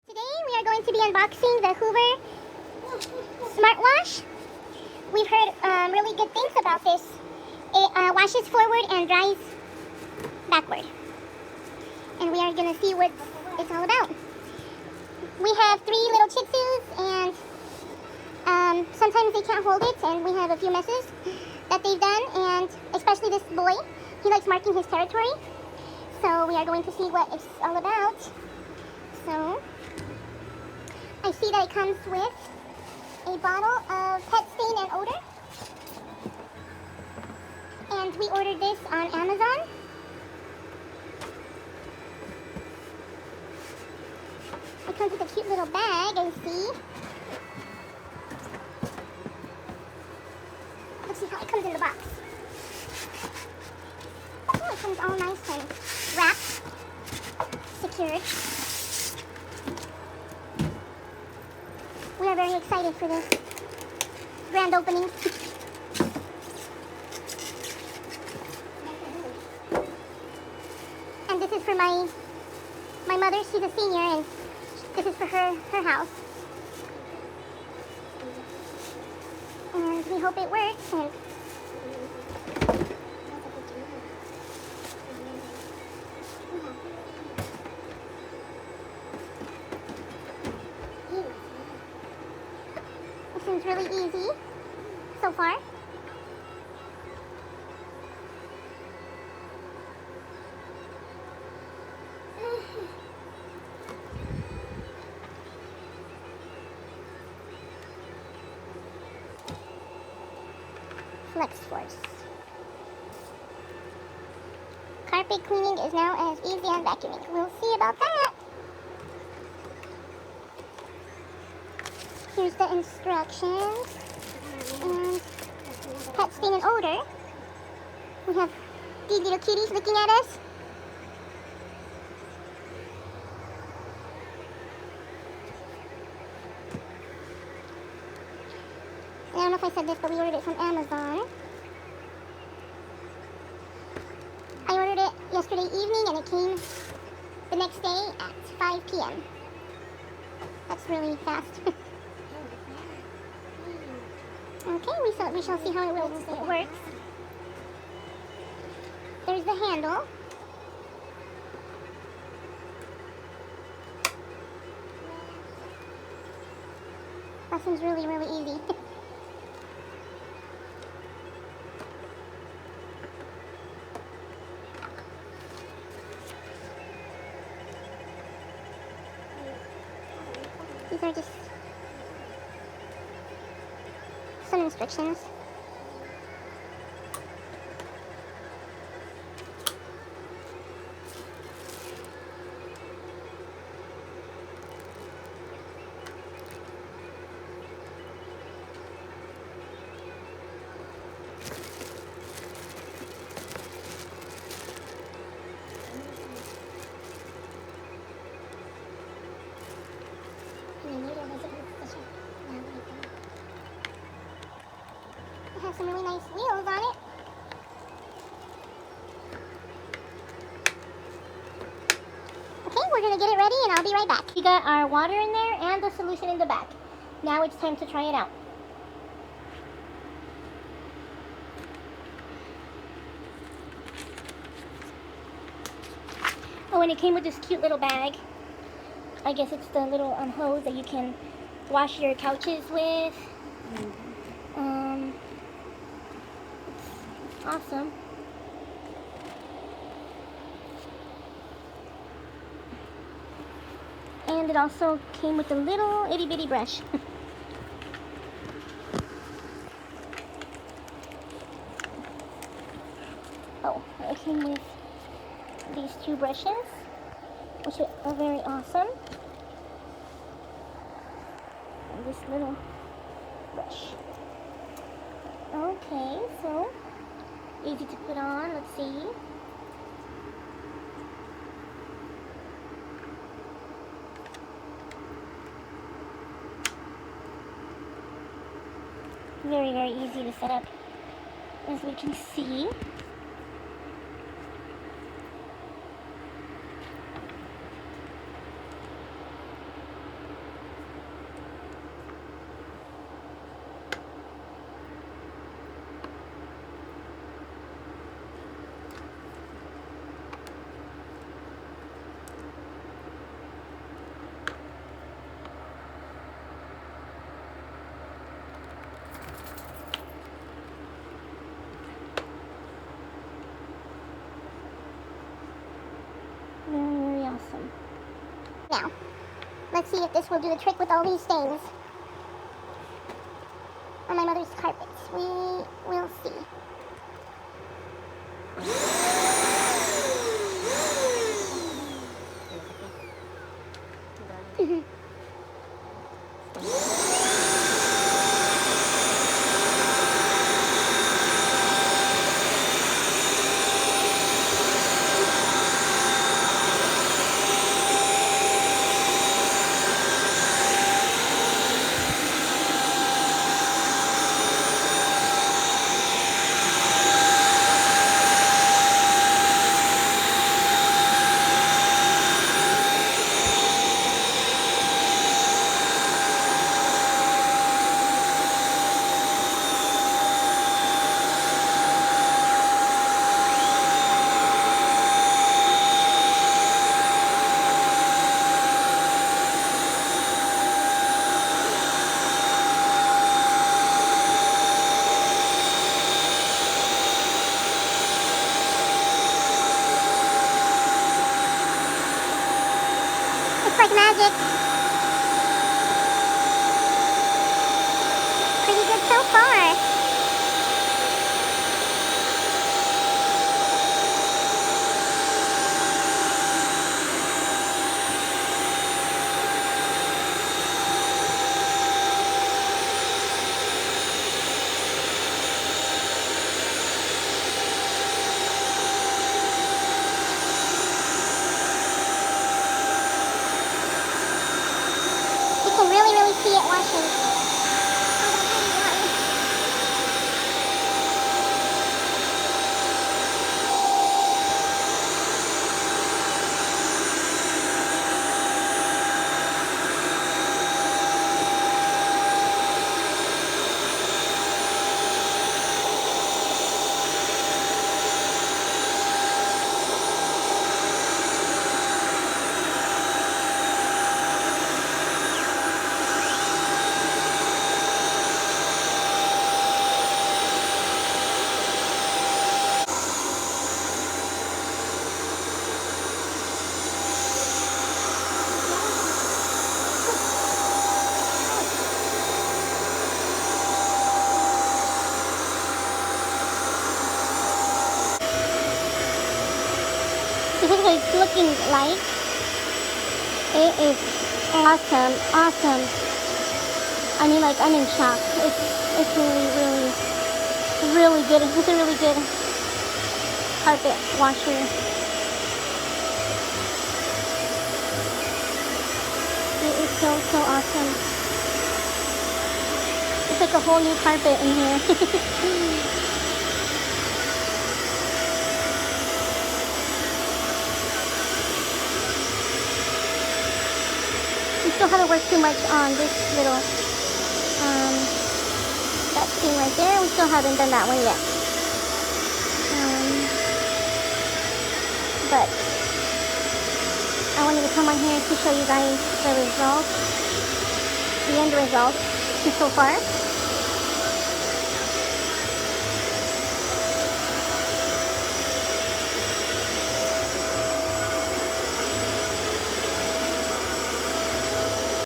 Today we are going to be unboxing the Hoover SmartWash. We've heard really good things about this. It washes forward and dries backward. And we are going to see what it's all about. We have 3 little Shih Tzus, and sometimes they can't hold it, and we have a few messes that they've done, and especially this boy, he likes marking his territory. So we are going to see what it's all about. So I see that it comes with a bottle of pet stain and odor. And we ordered this on Amazon. It comes with a cute little bag, I see. Let's see how it comes in the box. Oh, it comes all nice and wrapped, secured. We are very excited for this grand opening. And this is for my mother. She's a senior, and this is for her house. And we hope it works. And it seems really easy so far. Flex Force. Carpet cleaning is now as easy as vacuuming. We'll see about that. Here's the instructions. And pet stain and odor. We have these little kitties looking at us. I don't know if I said this, but we ordered it from Amazon. I ordered it yesterday evening, and it came the next day at 5 p.m. That's really fast. Okay, we shall see how it works. There's the handle. That seems really, really easy. These are just some instructions. It has some really nice wheels on it. Okay, we're gonna get it ready, and I'll be right back. We got our water in there and the solution in the back. Now it's time to try it out. Oh, and it came with this cute little bag. I guess it's the little hose that you can wash your couches with. It's awesome. And it also came with a little itty bitty brush. Oh, it came with these 2 brushes, which are very awesome. And this little brush. Okay, so easy to put on. Let's see. Very, very easy to set up, as we can see. see if this will do the trick with all these stains on my mother's carpets. We will see. It's like magic. Pretty good so far. You can really see it washing. This is what it's looking like. It is awesome. I mean, like, I'm in shock. It's really good. It's a really good carpet washer. It is so awesome. It's like a whole new carpet in here. We still haven't worked too much on this little, that thing right there. We still haven't done that one yet. But I wanted to come on here to show you guys the result, the end result so far.